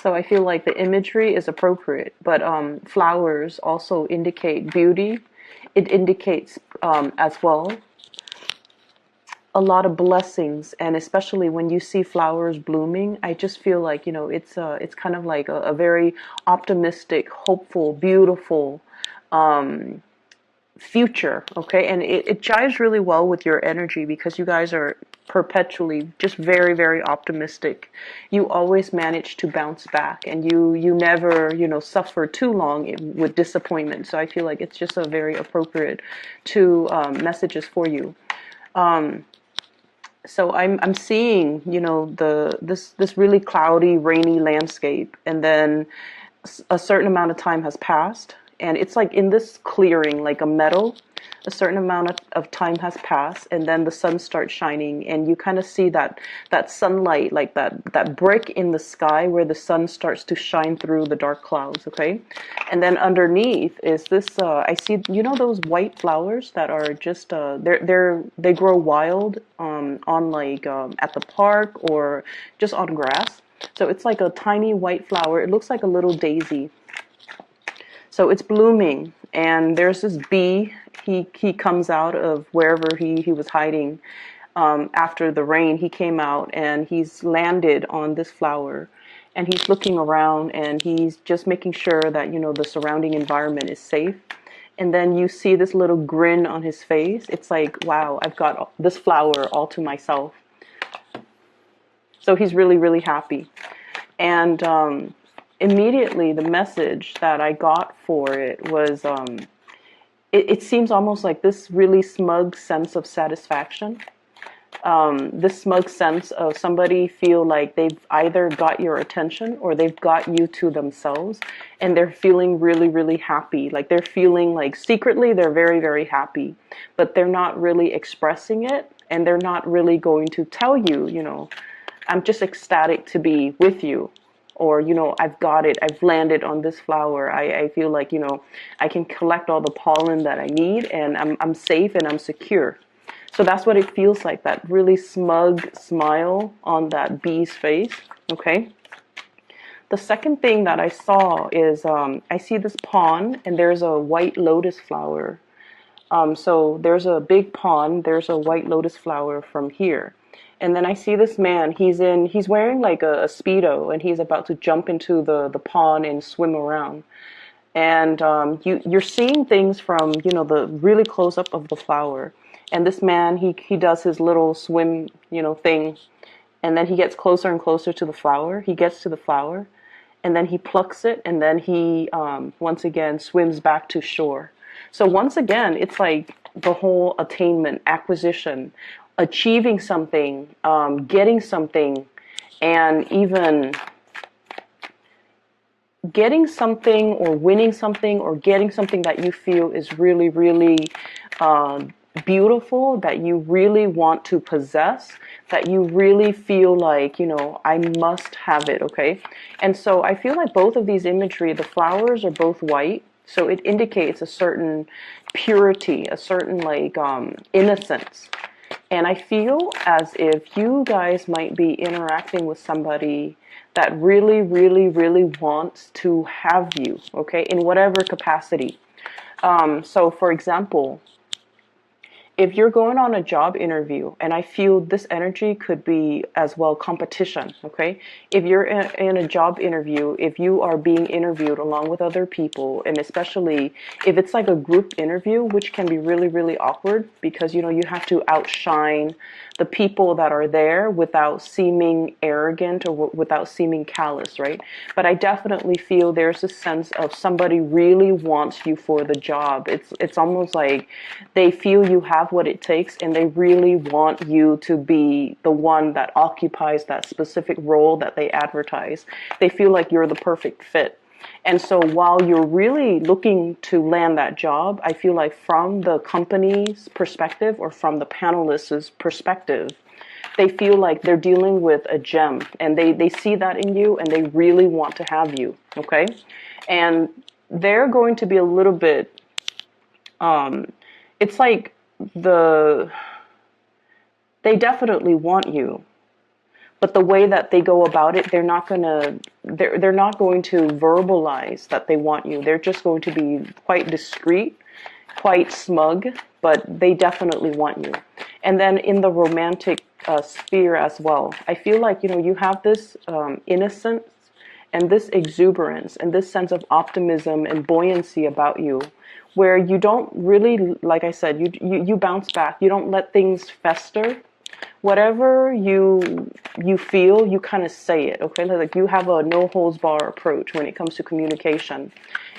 So I feel like the imagery is appropriate, but flowers also indicate beauty. It indicates as well a lot of blessings, and especially when you see flowers blooming, I just feel like, it's kind of like a very optimistic, hopeful, beautiful future. Okay, and it jives really well with your energy because you guys are perpetually just very, very optimistic. You always manage to bounce back, and you never, suffer too long with disappointment. So I feel like it's just a very appropriate two messages for you. So I'm seeing, this really cloudy, rainy landscape, and then a certain amount of time has passed, and it's like in this clearing, like a meadow, a certain amount of time has passed, and then the sun starts shining, and you kind of see that sunlight, like that brick in the sky where the sun starts to shine through the dark clouds. Okay, and then underneath is this. I see, those white flowers that are just they grow wild on like at the park or just on grass. So it's like a tiny white flower. It looks like a little daisy. So it's blooming, and there's this bee. He comes out of wherever he was hiding after the rain. He came out and he's landed on this flower, and he's looking around and he's just making sure that the surrounding environment is safe. And then you see this little grin on his face. It's like, wow, I've got this flower all to myself. So he's really, really happy. And immediately the message that I got for it was, it seems almost like this really smug sense of satisfaction. This smug sense of somebody feel like they've either got your attention or they've got you to themselves, and they're feeling really, really happy. Like they're feeling like secretly they're very, very happy, but they're not really expressing it, and they're not really going to tell you, I'm just ecstatic to be with you. Or, I've got it. I've landed on this flower. I feel like, I can collect all the pollen that I need, and I'm safe and I'm secure. So that's what it feels like, that really smug smile on that bee's face. Okay. The second thing that I saw is I see this pond, and there's a white lotus flower. So there's a big pond. There's a white lotus flower from here. And then I see this man, he's wearing like a Speedo, and he's about to jump into the pond and swim around. And you're seeing things from, the really close up of the flower. And this man, he does his little swim, thing. And then he gets closer and closer to the flower. He gets to the flower, and then he plucks it, and then he, once again, swims back to shore. So once again, it's like the whole attainment, acquisition, achieving something, getting something, and even getting something or winning something or getting something that you feel is really, really beautiful, that you really want to possess, that you really feel like, I must have it, okay? And so I feel like both of these imagery, the flowers are both white, so it indicates a certain purity, a certain like innocence. And I feel as if you guys might be interacting with somebody that really, really, really wants to have you, okay, in whatever capacity. So for example, if you're going on a job interview, and I feel this energy could be as well competition, okay? If you're in a job interview, if you are being interviewed along with other people, and especially if it's like a group interview, which can be really, really awkward because, you have to outshine the people that are there without seeming arrogant or without seeming callous, right? But I definitely feel there's a sense of somebody really wants you for the job. It's almost like they feel you have what it takes, and they really want you to be the one that occupies that specific role that they advertise. They feel like you're the perfect fit. And so while you're really looking to land that job, I feel like from the company's perspective or from the panelists' perspective, they feel like they're dealing with a gem, and they see that in you, and they really want to have you, okay? And they're going to be a little bit, it's like they definitely want you, but the way that they go about it, they're not going to verbalize that they want you. They're just going to be quite discreet, quite smug, but they definitely want you. And then in the romantic sphere as well, I feel like, you have this innocence and this exuberance and this sense of optimism and buoyancy about you, where you don't really, like I said, you bounce back. You don't let things fester. Whatever you feel, you kind of say it, okay? Like you have a no holds bar approach when it comes to communication,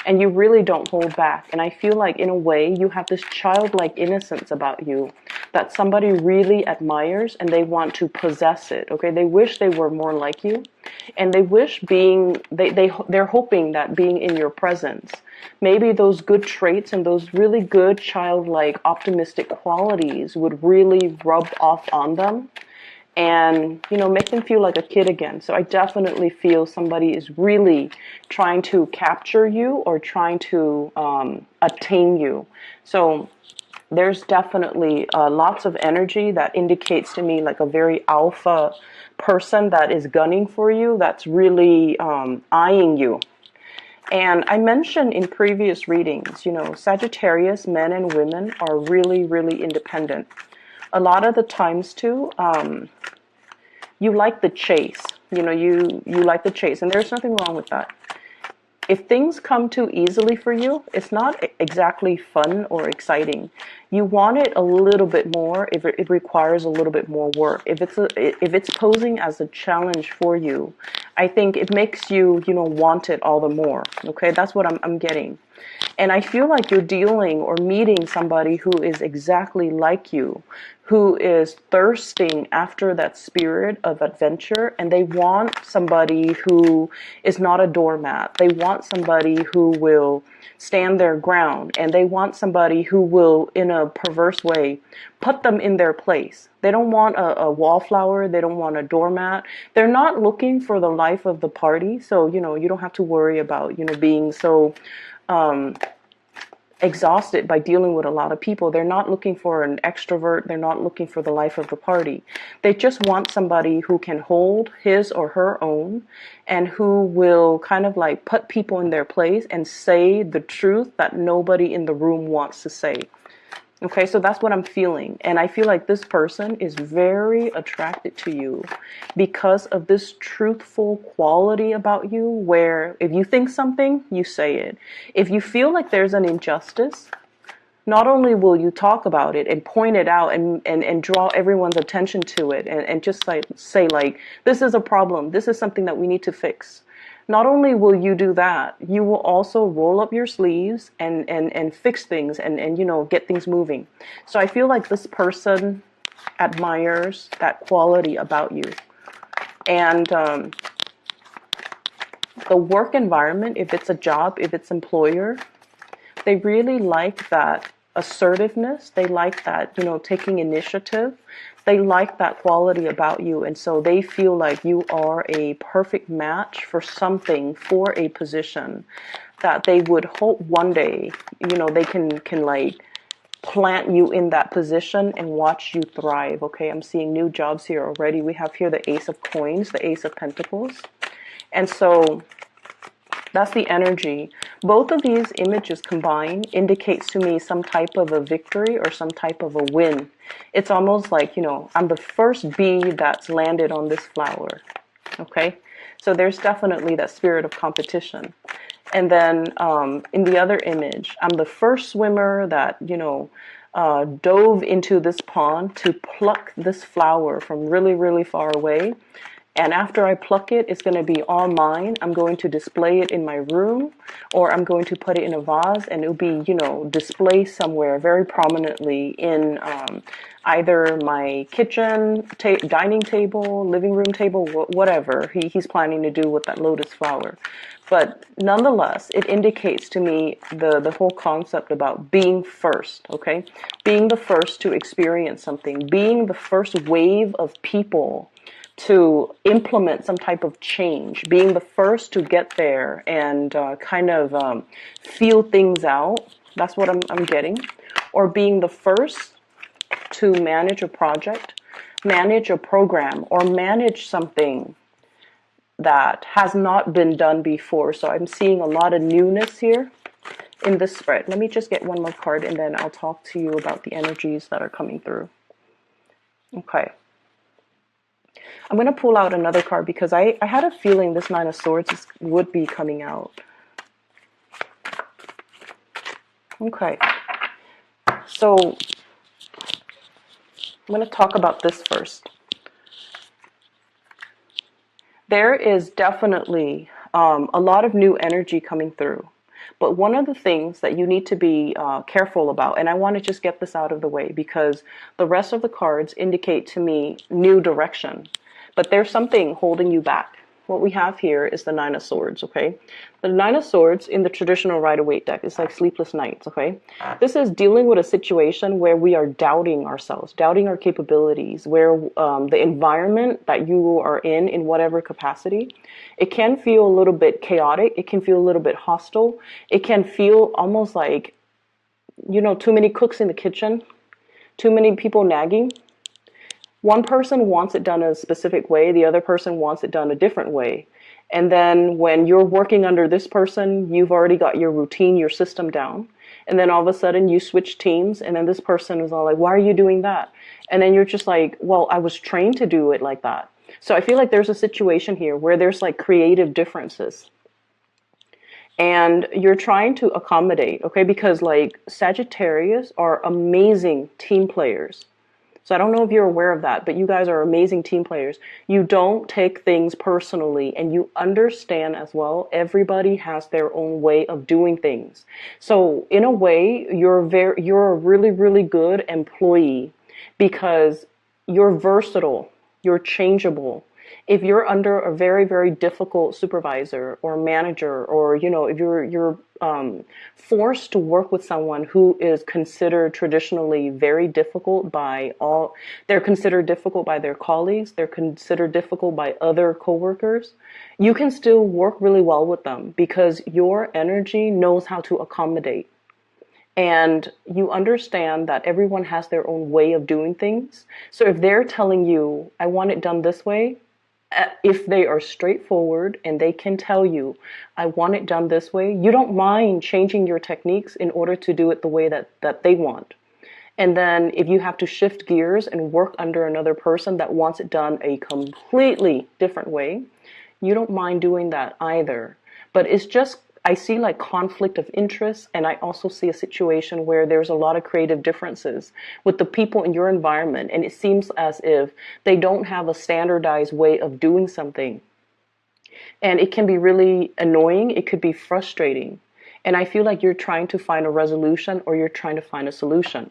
and you really don't hold back. And I feel like in a way you have this childlike innocence about you that somebody really admires, and they want to possess it, okay? They wish they were more like you, and they wish they're hoping that being in your presence, maybe those good traits and those really good childlike optimistic qualities would really rub off on them, and make them feel like a kid again. So I definitely feel somebody is really trying to capture you or trying to attain you. So there's definitely lots of energy that indicates to me like a very alpha person that is gunning for you, that's really eyeing you. And I mentioned in previous readings, Sagittarius men and women are really, really independent. A lot of the times too, you like the chase. You like the chase, and there's nothing wrong with that. If things come too easily for you, it's not exactly fun or exciting. You want it a little bit more if it requires a little bit more work. If it's posing as a challenge for you, I think it makes you, want it all the more. Okay, that's what I'm getting. And I feel like you're dealing or meeting somebody who is exactly like you, who is thirsting after that spirit of adventure, and they want somebody who is not a doormat. They want somebody who will stand their ground, and they want somebody who will, in a perverse way, put them in their place. They don't want a wallflower. They don't want a doormat. They're not looking for the life of the party. So, you don't have to worry about, being so exhausted by dealing with a lot of people. They're not looking for an extrovert. They're not looking for the life of the party. They just want somebody who can hold his or her own, and who will kind of like put people in their place and say the truth that nobody in the room wants to say. Okay, so that's what I'm feeling. And I feel like this person is very attracted to you because of this truthful quality about you, where if you think something, you say it. If you feel like there's an injustice, not only will you talk about it and point it out and draw everyone's attention to it, and just like say like, this is a problem, this is something that we need to fix. Not only will you do that, you will also roll up your sleeves and fix things and get things moving. So I feel like this person admires that quality about you. And the work environment, if it's a job, if it's employer, they really like that assertiveness. They like that, taking initiative. They like that quality about you. And so they feel like you are a perfect match for something, for a position that they would hope one day, they can like plant you in that position and watch you thrive. Okay, I'm seeing new jobs here already. We have here the Ace of Coins, the Ace of Pentacles. And so that's the energy. Both of these images combined indicates to me some type of a victory or some type of a win. It's almost like, I'm the first bee that's landed on this flower. Okay? So there's definitely that spirit of competition. And then in the other image, I'm the first swimmer that, dove into this pond to pluck this flower from really, really far away. And after I pluck it, it's going to be all mine. I'm going to display it in my room, or I'm going to put it in a vase, and it'll be, displayed somewhere very prominently in either my kitchen, dining table, living room table, whatever he's planning to do with that lotus flower. But nonetheless, it indicates to me the whole concept about being first, okay? Being the first to experience something, being the first wave of people to implement some type of change, being the first to get there and feel things out. That's what I'm getting. Or being the first to manage a project, manage a program or manage something that has not been done before. So I'm seeing a lot of newness here in this spread. Let me just get one more card and then I'll talk to you about the energies that are coming through. Okay. I'm going to pull out another card because I had a feeling this Nine of Swords would be coming out. Okay. So I'm going to talk about this first. There is definitely a lot of new energy coming through. But one of the things that you need to be careful about, and I want to just get this out of the way because the rest of the cards indicate to me new direction. But there's something holding you back. What we have here is the Nine of Swords, okay? The Nine of Swords in the traditional Rider-Waite deck is like sleepless nights, okay? This is dealing with a situation where we are doubting ourselves, doubting our capabilities, where the environment that you are in whatever capacity, it can feel a little bit chaotic. It can feel a little bit hostile. It can feel almost like, you know, too many cooks in the kitchen, too many people nagging. One person wants it done a specific way, the other person wants it done a different way. And then when you're working under this person, you've already got your routine, your system down. And then all of a sudden you switch teams and then this person is all like, why are you doing that? And then you're just like, well, I was trained to do it like that. So I feel like there's a situation here where there's like creative differences. And you're trying to accommodate, okay? Because like Sagittarius are amazing team players. So I don't know if you're aware of that, but you guys are amazing team players. You don't take things personally and you understand as well, everybody has their own way of doing things. So in a way, you're a really, really good employee because you're versatile, you're changeable. If you're under a very, very difficult supervisor or manager, or, you know, if you're forced to work with someone who is considered traditionally very difficult by all, they're considered difficult by their colleagues, they're considered difficult by other coworkers, you can still work really well with them because your energy knows how to accommodate. And you understand that everyone has their own way of doing things. So if they're telling you, I want it done this way, if they are straightforward and they can tell you, I want it done this way, you don't mind changing your techniques in order to do it the way that they want. And then if you have to shift gears and work under another person that wants it done a completely different way, you don't mind doing that either. But it's just, I see like conflict of interest, and I also see a situation where there's a lot of creative differences with the people in your environment, and it seems as if they don't have a standardized way of doing something. And it can be really annoying, it could be frustrating. And I feel like you're trying to find a resolution or you're trying to find a solution.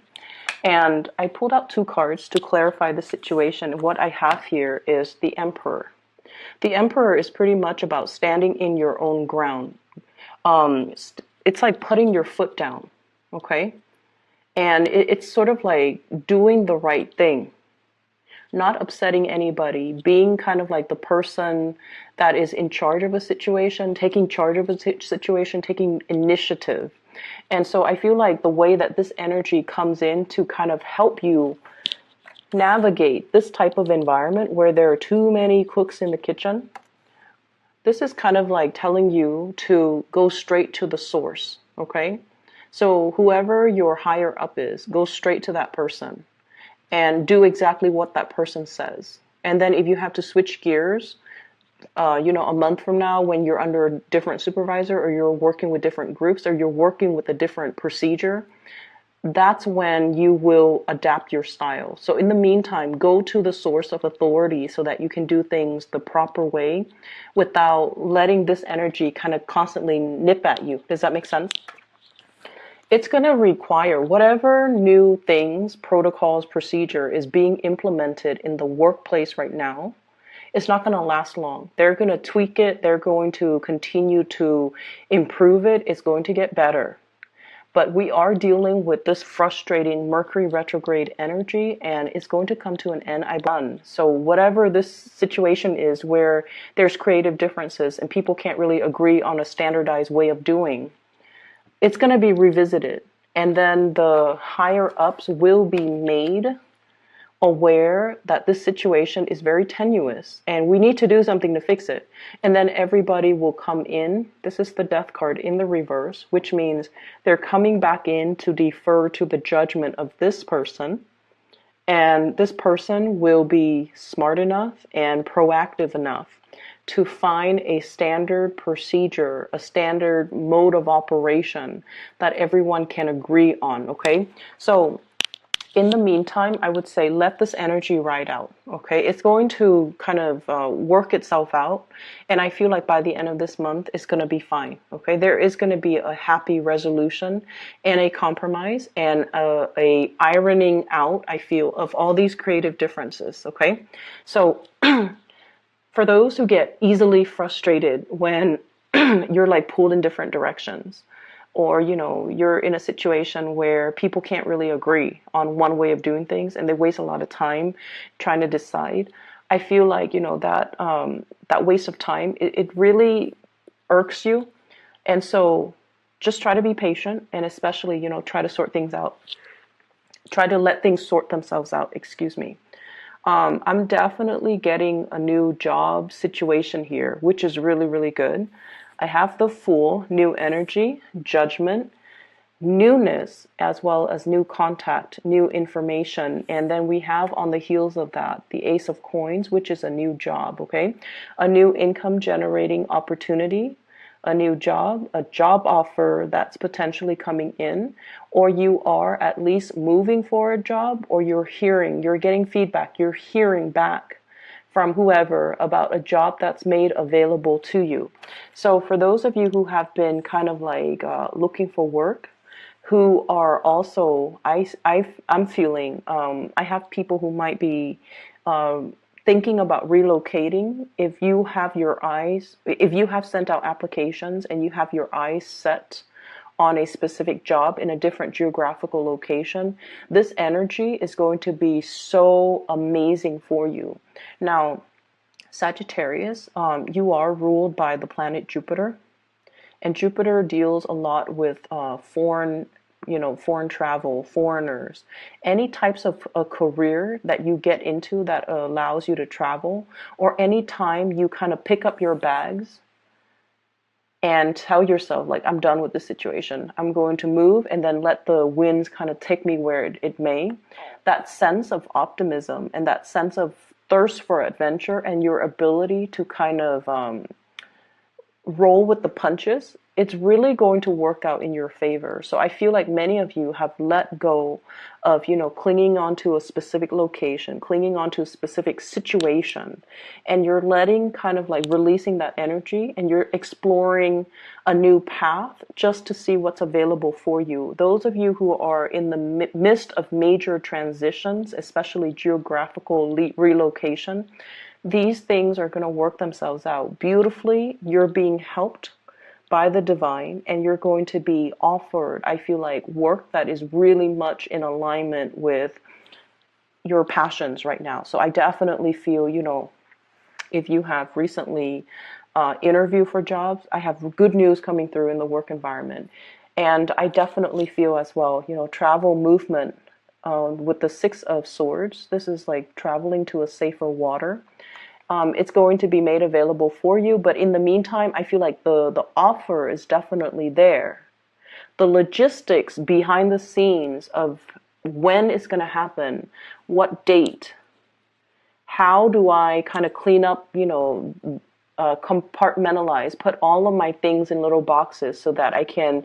And I pulled out two cards to clarify the situation. What I have here is the Emperor. The Emperor is pretty much about standing in your own ground. It's like putting your foot down, okay? And it's sort of like doing the right thing, not upsetting anybody, being kind of like the person that is in charge of a situation, taking charge of a situation, taking initiative. And so I feel like the way that this energy comes in to kind of help you navigate this type of environment where there are too many cooks in the kitchen, this is kind of like telling you to go straight to the source, okay? So whoever your higher up is, go straight to that person and do exactly what that person says. And then if you have to switch gears, you know, a month from now when you're under a different supervisor or you're working with different groups or you're working with a different procedure, that's when you will adapt your style. So in the meantime, go to the source of authority so that you can do things the proper way without letting this energy kind of constantly nip at you. Does that make sense? It's going to require whatever new things, protocols, procedure is being implemented in the workplace right now. It's not going to last long. They're going to tweak it. They're going to continue to improve it. It's going to get better. But we are dealing with this frustrating Mercury retrograde energy, and it's going to come to an end. So whatever this situation is where there's creative differences and people can't really agree on a standardized way of doing, it's going to be revisited. And then the higher ups will be made aware that this situation is very tenuous and we need to do something to fix it. And then everybody will come in. This is the death card in the reverse, which means they're coming back in to defer to the judgment of this person. And this person will be smart enough and proactive enough to find a standard procedure, a standard mode of operation that everyone can agree on, okay? So in the meantime, I would say let this energy ride out, okay? It's going to kind of work itself out, and I feel like by the end of this month, it's going to be fine, okay? There is going to be a happy resolution and a compromise and a ironing out, I feel, of all these creative differences, okay? So for those who get easily frustrated when you're like pulled in different directions, or you're in a situation where people can't really agree on one way of doing things and they waste a lot of time trying to decide, I feel like that waste of time, it really irks you. And so just try to be patient, and especially try to sort things out, try to let things sort themselves out, excuse me. I'm definitely getting a new job situation here, which is really, really good. I have the Fool, new energy, judgment, newness, as well as new contact, new information. And then we have on the heels of that, the Ace of Coins, which is a new job, okay? A new income generating opportunity, a new job, a job offer that's potentially coming in, or you are at least moving for a job, or you're getting feedback, you're hearing back from whoever about a job that's made available to you. So for those of you who have been kind of like looking for work, who are also, I'm feeling, I have people who might be thinking about relocating. If you have sent out applications and you have your eyes set on a specific job in a different geographical location, this energy is going to be so amazing for you. Now, Sagittarius, you are ruled by the planet Jupiter, and Jupiter deals a lot with foreign travel, foreigners, any types of a career that you get into that allows you to travel, or any time you kind of pick up your bags and tell yourself, like, I'm done with this situation. I'm going to move and then let the winds kind of take me where it may. That sense of optimism and that sense of thirst for adventure and your ability to kind of roll with the punches, it's really going to work out in your favor. So I feel like many of you have let go of, clinging onto a specific location, clinging onto a specific situation, and you're letting kind of like releasing that energy, and you're exploring a new path just to see what's available for you. Those of you who are in the midst of major transitions, especially geographical relocation, these things are going to work themselves out beautifully. You're being helped by the divine, and you're going to be offered, I feel like, work that is really much in alignment with your passions right now. So I definitely feel, if you have recently interviewed for jobs, I have good news coming through in the work environment. And I definitely feel as well, travel, movement, with the Six of Swords. This is like traveling to a safer water. It's going to be made available for you, but in the meantime, I feel like the offer is definitely there. The logistics behind the scenes of when it's going to happen, what date, how do I kind of clean up, compartmentalize, put all of my things in little boxes so that I can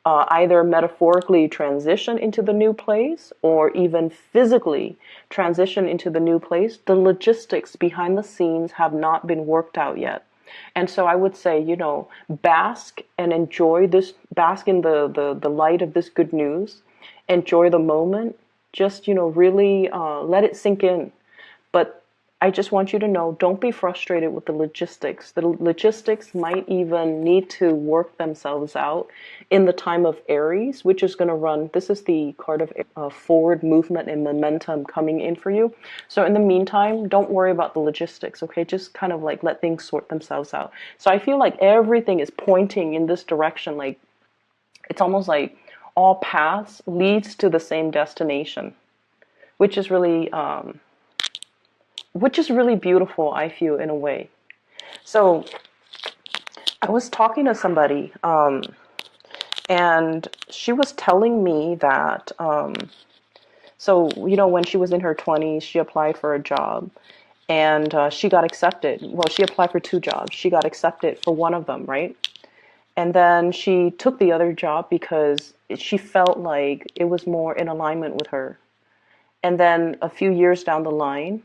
either metaphorically transition into the new place or even physically transition into the new place. The logistics behind the scenes have not been worked out yet. And so I would say, bask and enjoy this, bask in the light of this good news, enjoy the moment, just, really let it sink in. But I just want you to know, don't be frustrated with the logistics. The logistics might even need to work themselves out in the time of Aries, which is going to run. This is the card of forward movement and momentum coming in for you. So in the meantime, don't worry about the logistics, okay? Just kind of like let things sort themselves out. So I feel like everything is pointing in this direction. Like it's almost like all paths leads to the same destination, which is really beautiful, I feel, in a way. So I was talking to somebody, and she was telling me that, so, when she was in her 20s, she applied for a job, and she got accepted. Well, she applied for 2 jobs. She got accepted for one of them, right? And then she took the other job because she felt like it was more in alignment with her. And then a few years down the line,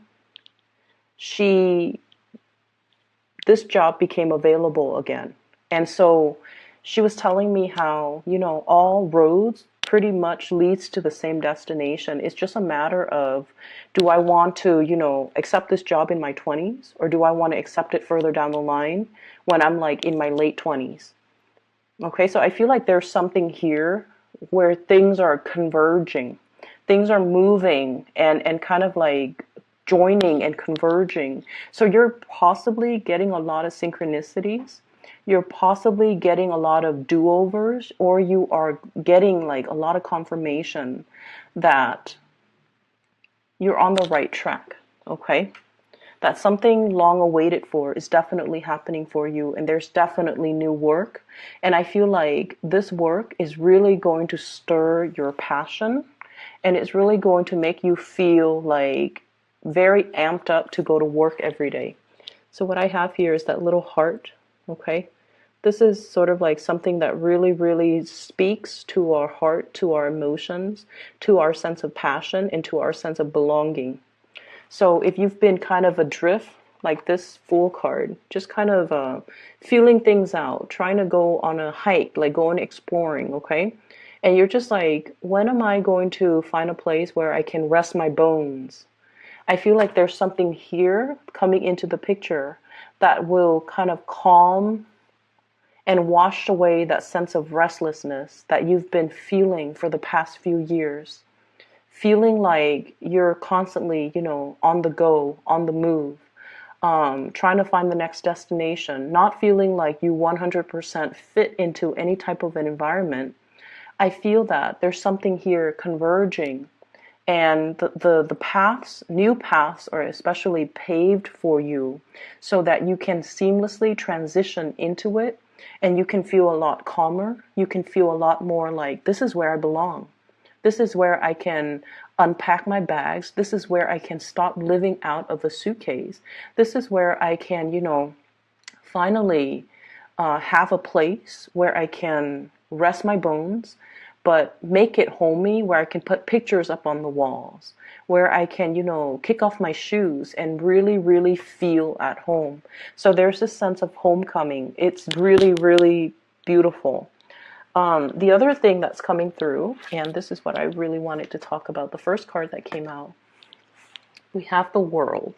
she this job became available again. And so she was telling me how, all roads pretty much leads to the same destination. It's just a matter of, do I want to, accept this job in my 20s, or do I want to accept it further down the line when I'm like in my late 20s? Okay, so I feel like there's something here where things are converging. Things are moving and kind of like joining and converging. So you're possibly getting a lot of synchronicities. You're possibly getting a lot of do-overs, or you are getting like a lot of confirmation that you're on the right track. Okay? That something long awaited for is definitely happening for you, and there's definitely new work. And I feel like this work is really going to stir your passion, and it's really going to make you feel like very amped up to go to work every day. So what I have here is that little heart. Okay, this is sort of like something that really, really speaks to our heart, to our emotions, to our sense of passion, and to our sense of belonging. So if you've been kind of adrift, like this Fool card, just kind of feeling things out, trying to go on a hike, like going exploring, okay? And you're just like, when am I going to find a place where I can rest my bones? I feel like there's something here coming into the picture that will kind of calm and wash away that sense of restlessness that you've been feeling for the past few years. Feeling like you're constantly, on the go, on the move, trying to find the next destination, not feeling like you 100% fit into any type of an environment. I feel that there's something here converging, and the paths, new paths, are especially paved for you so that you can seamlessly transition into it, and you can feel a lot calmer. You can feel a lot more like, this is where I belong. This is where I can unpack my bags. This is where I can stop living out of a suitcase. This is where I can, finally have a place where I can rest my bones, but make it homey, where I can put pictures up on the walls, where I can, kick off my shoes and really, really feel at home. So there's this sense of homecoming. It's really, really beautiful. The other thing that's coming through, and this is what I really wanted to talk about, the first card that came out, we have the World.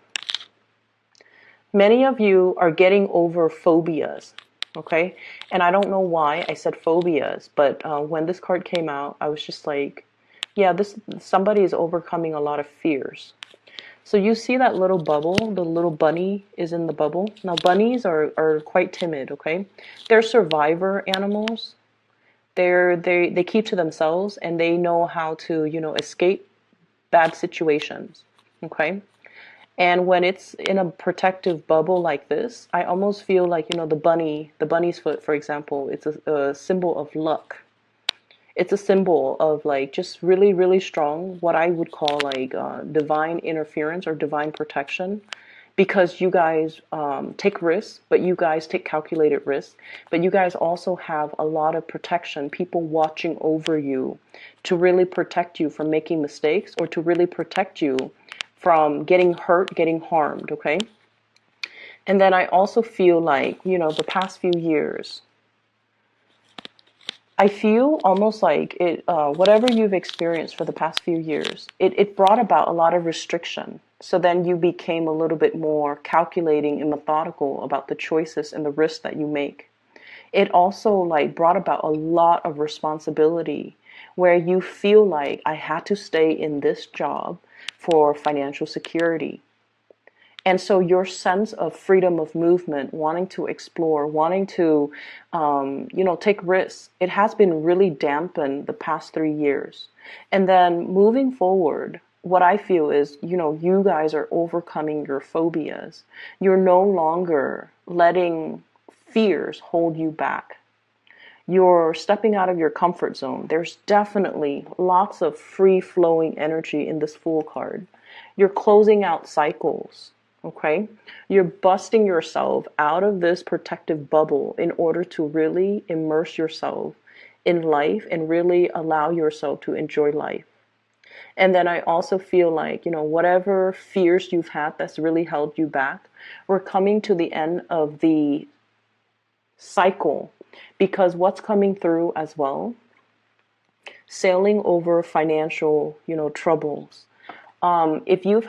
Many of you are getting over phobias, okay? And I don't know why I said phobias, but when this card came out, I was just like, yeah, somebody is overcoming a lot of fears. So you see that little bubble, the little bunny is in the bubble. Now bunnies are quite timid, okay? They're survivor animals. They keep to themselves, and they know how to, escape bad situations. Okay? And when it's in a protective bubble like this, I almost feel like, the bunny's foot, for example, it's a symbol of luck. It's a symbol of like just really, really strong, what I would call like divine interference or divine protection. Because you guys take risks, but you guys take calculated risks, but you guys also have a lot of protection, people watching over you to really protect you from making mistakes, or to really protect you from getting hurt, getting harmed, okay? And then I also feel like, the past few years, I feel almost like it, whatever you've experienced for the past few years, it brought about a lot of restriction. So then you became a little bit more calculating and methodical about the choices and the risks that you make. It also like brought about a lot of responsibility, where you feel like, I had to stay in this job for financial security. And so your sense of freedom of movement, wanting to explore, wanting to, take risks, it has been really dampened the past 3 years. And then moving forward, what I feel is, you guys are overcoming your phobias. You're no longer letting fears hold you back. You're stepping out of your comfort zone. There's definitely lots of free flowing energy in this Fool card. You're closing out cycles, okay? You're busting yourself out of this protective bubble in order to really immerse yourself in life and really allow yourself to enjoy life. And then I also feel like, whatever fears you've had that's really held you back, we're coming to the end of the cycle, because what's coming through as well, sailing over financial, troubles. If you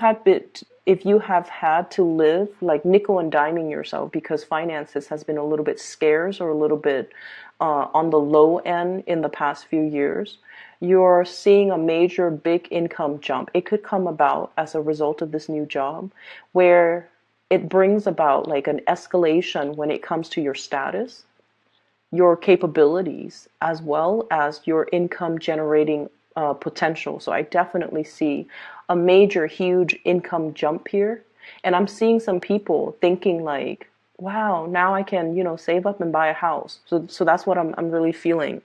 have had to live like nickel and diming yourself because finances has been a little bit scarce or a little bit on the low end in the past few years, you're seeing a major big income jump. It could come about as a result of this new job, where it brings about like an escalation when it comes to your status, your capabilities, as well as your income generating potential. So I definitely see a major, huge income jump here. And I'm seeing some people thinking like, wow, now I can, save up and buy a house. So that's what I'm really feeling.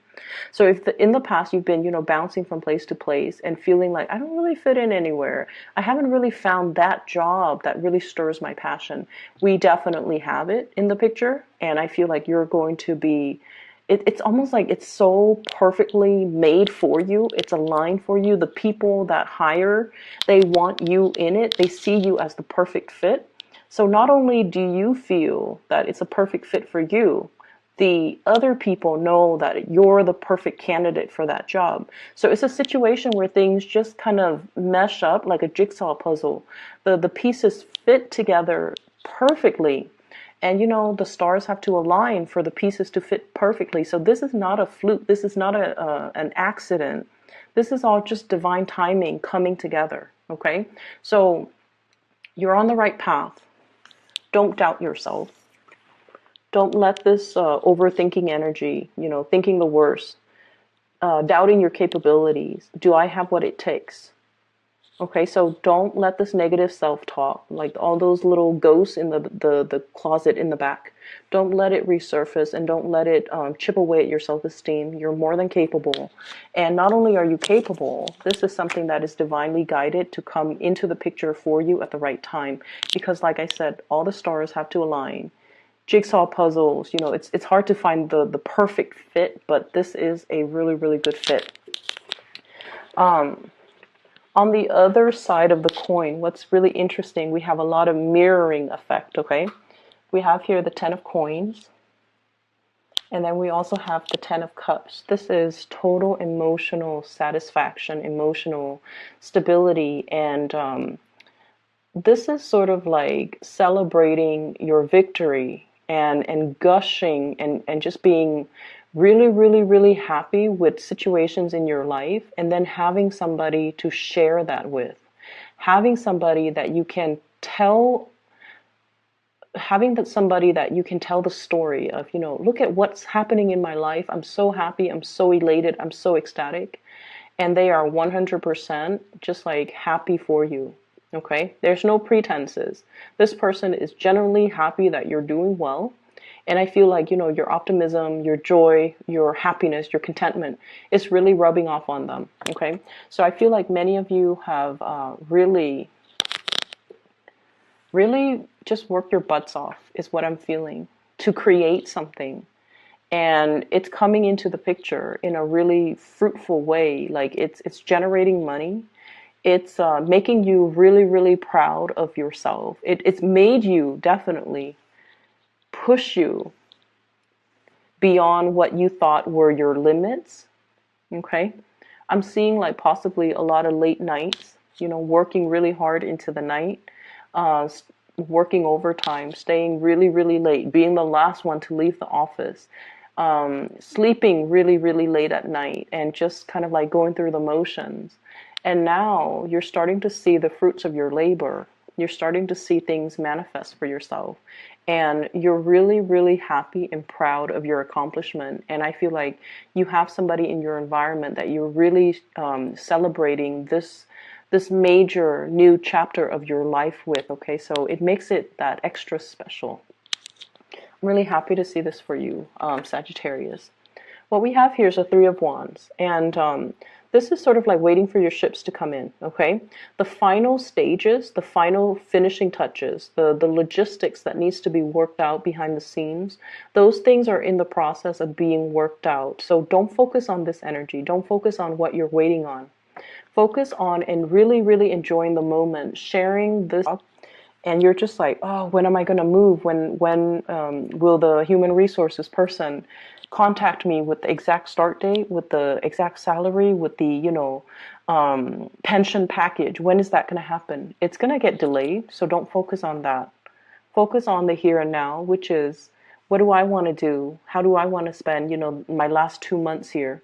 So if in the past you've been, bouncing from place to place and feeling like I don't really fit in anywhere, I haven't really found that job that really stirs my passion. We definitely have it in the picture, and I feel like you're going to be. It's almost like it's so perfectly made for you. It's aligned for you. The people that hire, they want you in it. They see you as the perfect fit. So not only do you feel that it's a perfect fit for you, the other people know that you're the perfect candidate for that job. So it's a situation where things just kind of mesh up like a jigsaw puzzle. The pieces fit together perfectly. And the stars have to align for the pieces to fit perfectly. So this is not a fluke. This is not an accident. This is all just divine timing coming together. Okay? So you're on the right path. Don't doubt yourself. Don't let this overthinking energy, thinking the worst, doubting your capabilities. Do I have what it takes? Okay, so don't let this negative self-talk, like all those little ghosts in the closet in the back, don't let it resurface, and don't let it chip away at your self-esteem. You're more than capable. And not only are you capable, this is something that is divinely guided to come into the picture for you at the right time. Because like I said, all the stars have to align. Jigsaw puzzles, it's hard to find the perfect fit, but this is a really, really good fit. On the other side of the coin, what's really interesting, we have a lot of mirroring effect, okay? We have here the 10 of coins, and then we also have the 10 of cups. This is total emotional satisfaction, emotional stability, and this is sort of like celebrating your victory and gushing and just being really, really, really happy with situations in your life, and then having somebody to share that with. Having somebody that you can tell the story of, look at what's happening in my life. I'm so happy, I'm so elated, I'm so ecstatic. And they are 100% just like happy for you. Okay? There's no pretenses. This person is genuinely happy that you're doing well. And I feel like, your optimism, your joy, your happiness, your contentment is really rubbing off on them. Okay? So I feel like many of you have really, really just worked your butts off, is what I'm feeling, to create something. And it's coming into the picture in a really fruitful way. Like it's generating money. It's making you really, really proud of yourself. It's made you definitely push you beyond what you thought were your limits. Okay? I'm seeing like possibly a lot of late nights, working really hard into the night, working overtime, staying really, really late, being the last one to leave the office, sleeping really, really late at night, and just kind of like going through the motions. And now you're starting to see the fruits of your labor. You're starting to see things manifest for yourself. And you're really, really happy and proud of your accomplishment. And I feel like you have somebody in your environment that you're really celebrating this this major new chapter of your life with, okay? So it makes it that extra special. I'm really happy to see this for you, Sagittarius. What we have here is a Three of Wands, and this is sort of like waiting for your ships to come in, okay? The final stages, the final finishing touches, the logistics that needs to be worked out behind the scenes, those things are in the process of being worked out. So don't focus on this energy. Don't focus on what you're waiting on. Focus on and really, really enjoying the moment, sharing this. And you're just like, oh, when am I going to move? When will the human resources person contact me with the exact start date, with the exact salary, with the, pension package? When is that going to happen? It's going to get delayed, so don't focus on that. Focus on the here and now, which is, what do I want to do? How do I want to spend, my last 2 months here?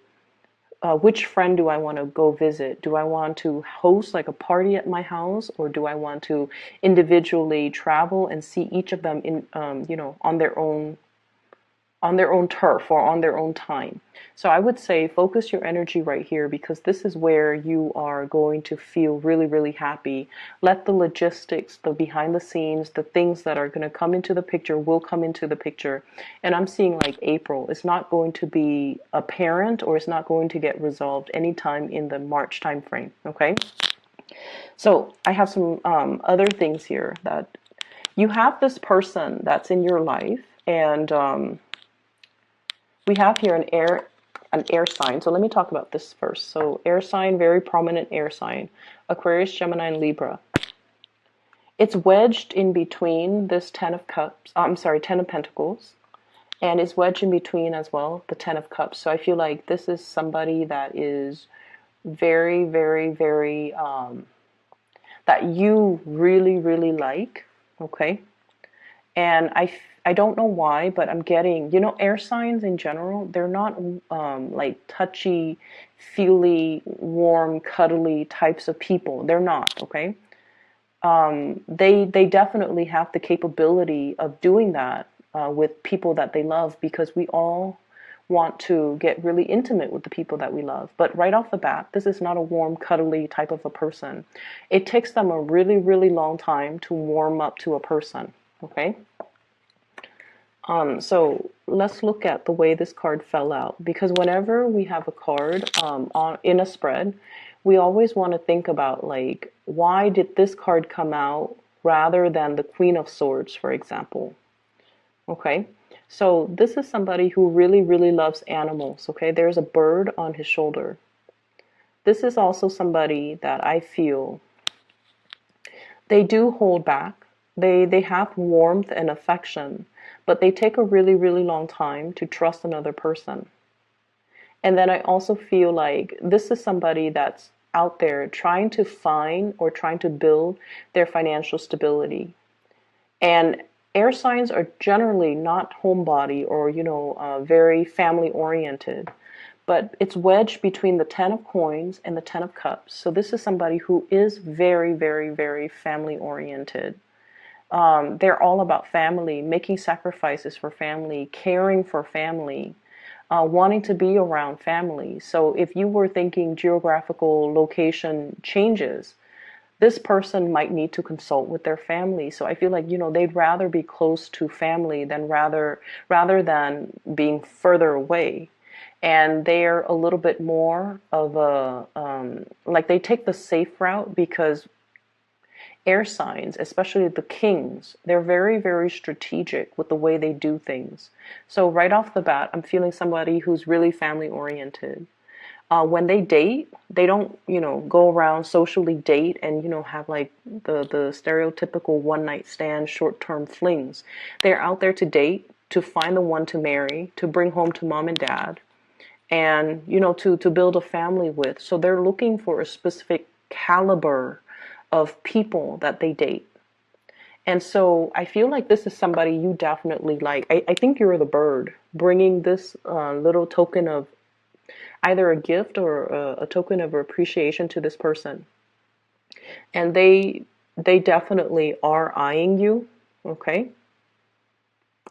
Which friend do I want to go visit? Do I want to host like a party at my house, or do I want to individually travel and see each of them in, on their own turf or on their own time? So I would say focus your energy right here, because this is where you are going to feel really, really happy. Let the logistics, the behind the scenes, the things that are going to come into the picture will come into the picture. And I'm seeing like April. It's not going to be apparent, or it's not going to get resolved anytime in the March time frame. Okay. So I have some other things here, that you have this person that's in your life, and we have here an air sign. So let me talk about this first. So air sign, very prominent air sign, Aquarius, Gemini, and Libra. It's wedged in between this 10 of cups, 10 of pentacles, and it's wedged in between as well, the 10 of cups. So I feel like this is somebody that is very, very, very, that you really, really like, okay? And I don't know why, but I'm getting, air signs in general, they're not like touchy, feely, warm, cuddly types of people. They're not, okay? They definitely have the capability of doing that with people that they love, because we all want to get really intimate with the people that we love. But right off the bat, this is not a warm, cuddly type of a person. It takes them a really, really long time to warm up to a person, okay? So let's look at the way this card fell out, because whenever we have a card in a spread, we always want to think about, like, why did this card come out rather than the Queen of Swords, for example? Okay, so this is somebody who really, really loves animals. Okay, there's a bird on his shoulder. This is also somebody that I feel they do hold back. They have warmth and affection, but they take a really, really long time to trust another person. And then I also feel like this is somebody that's out there trying to find or trying to build their financial stability. And air signs are generally not homebody or, very family oriented, but it's wedged between the 10 of coins and the 10 of cups. So this is somebody who is very, very, very family oriented. They're all about family, making sacrifices for family, caring for family, wanting to be around family. So if you were thinking geographical location changes, this person might need to consult with their family. So I feel like, they'd rather be close to family than rather than being further away. And they're a little bit more of a, like they take the safe route, because air signs, especially the kings, they're very, very strategic with the way they do things. So right off the bat, I'm feeling somebody who's really family oriented. When they date, they don't, go around socially date and, have like the stereotypical one night stand, short term flings. They're out there to date, to find the one to marry, to bring home to mom and dad, and, to build a family with. So they're looking for a specific caliber of people that they date. And so I feel like this is somebody you definitely like. I think you're the bird bringing this little token of either a gift or a token of appreciation to this person. And they definitely are eyeing you, okay?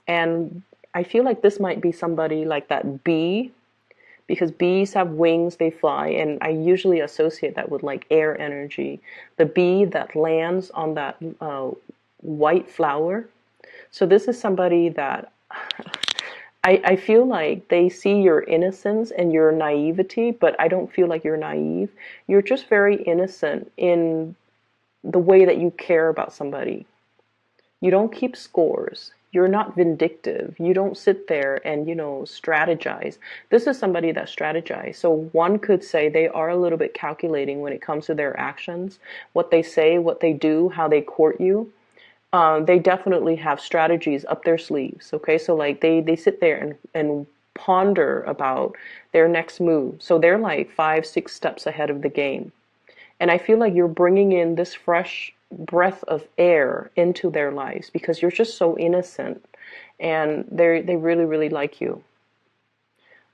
And I feel like this might be somebody like that bee, because bees have wings, they fly, and I usually associate that with like air energy. The bee that lands on that white flower. So this is somebody that I feel like they see your innocence and your naivety, but I don't feel like you're naive. You're just very innocent in the way that you care about somebody. You don't keep scores. You're not vindictive. You don't sit there and, strategize. This is somebody that strategizes. So one could say they are a little bit calculating when it comes to their actions, what they say, what they do, how they court you. They definitely have strategies up their sleeves. Okay, so like they sit there and ponder about their next move. So they're like 5, 6 steps ahead of the game. And I feel like you're bringing in this fresh breath of air into their lives because you're just so innocent, and they really, really like you.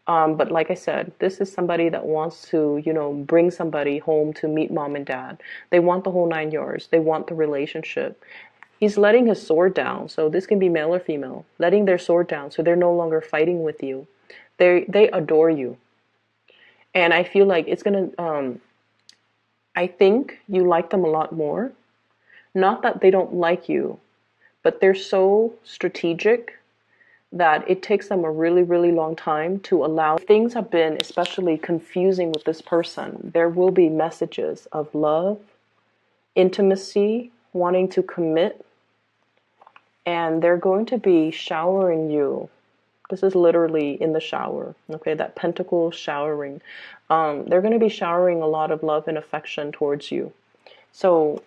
But like I said, this is somebody that wants to, bring somebody home to meet mom and dad. They want the whole 9 yards. They want the relationship. He's letting his sword down. So this can be male or female, letting their sword down. So they're no longer fighting with you. They adore you. And I feel like it's going to, I think you like them a lot more. Not that they don't like you, but they're so strategic that it takes them a really, really long time to allow. If things have been especially confusing with this person, there will be messages of love, intimacy, wanting to commit, and they're going to be showering you. This is literally in the shower, okay? That pentacle showering. They're going to be showering a lot of love and affection towards you. So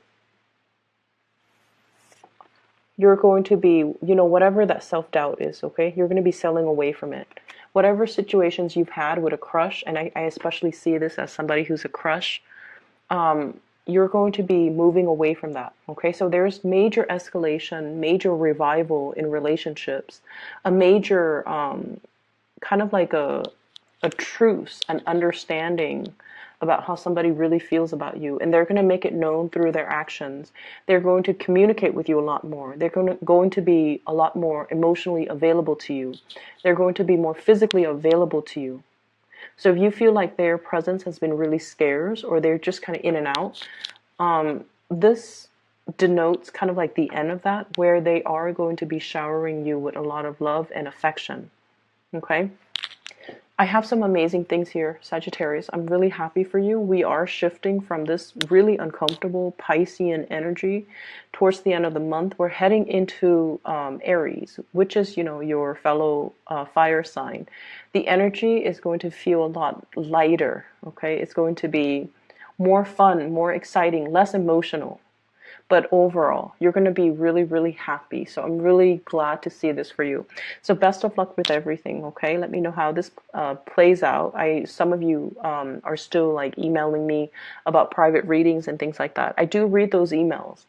you're going to be, whatever that self-doubt is, okay? You're going to be selling away from it. Whatever situations you've had with a crush, and I especially see this as somebody who's a crush, you're going to be moving away from that, okay? So there's major escalation, major revival in relationships, a major kind of like a truce, an understanding about how somebody really feels about you, and they're going to make it known through their actions. They're going to communicate with you a lot more. They're going to be a lot more emotionally available to you. They're going to be more physically available to you. So if you feel like their presence has been really scarce, or they're just kind of in and out, this denotes kind of like the end of that, where they are going to be showering you with a lot of love and affection. Okay? I have some amazing things here, Sagittarius. I'm really happy for you. We are shifting from this really uncomfortable Piscean energy towards the end of the month. We're heading into Aries, which is, your fellow fire sign. The energy is going to feel a lot lighter, okay? It's going to be more fun, more exciting, less emotional. But overall, you're going to be really, really happy. So I'm really glad to see this for you. So best of luck with everything, okay? Let me know how this plays out. Some of you are still like emailing me about private readings and things like that. I do read those emails.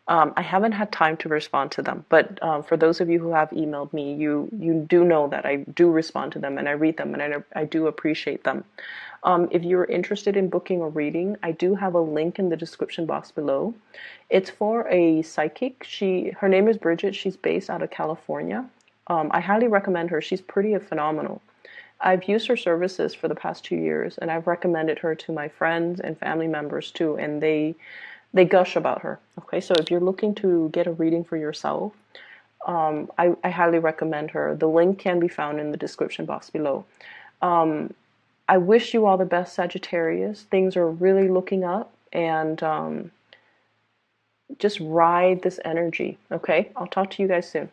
I haven't had time to respond to them, but for those of you who have emailed me, you do know that I do respond to them and I read them, and I do appreciate them. If you're interested in booking a reading, I do have a link in the description box below. It's for a psychic. Her name is Bridget. She's based out of California. I highly recommend her. She's pretty phenomenal. I've used her services for the past 2 years, and I've recommended her to my friends and family members too, and they gush about her. Okay, so if you're looking to get a reading for yourself, I highly recommend her. The link can be found in the description box below. I wish you all the best, Sagittarius. Things are really looking up, and just ride this energy. Okay, I'll talk to you guys soon.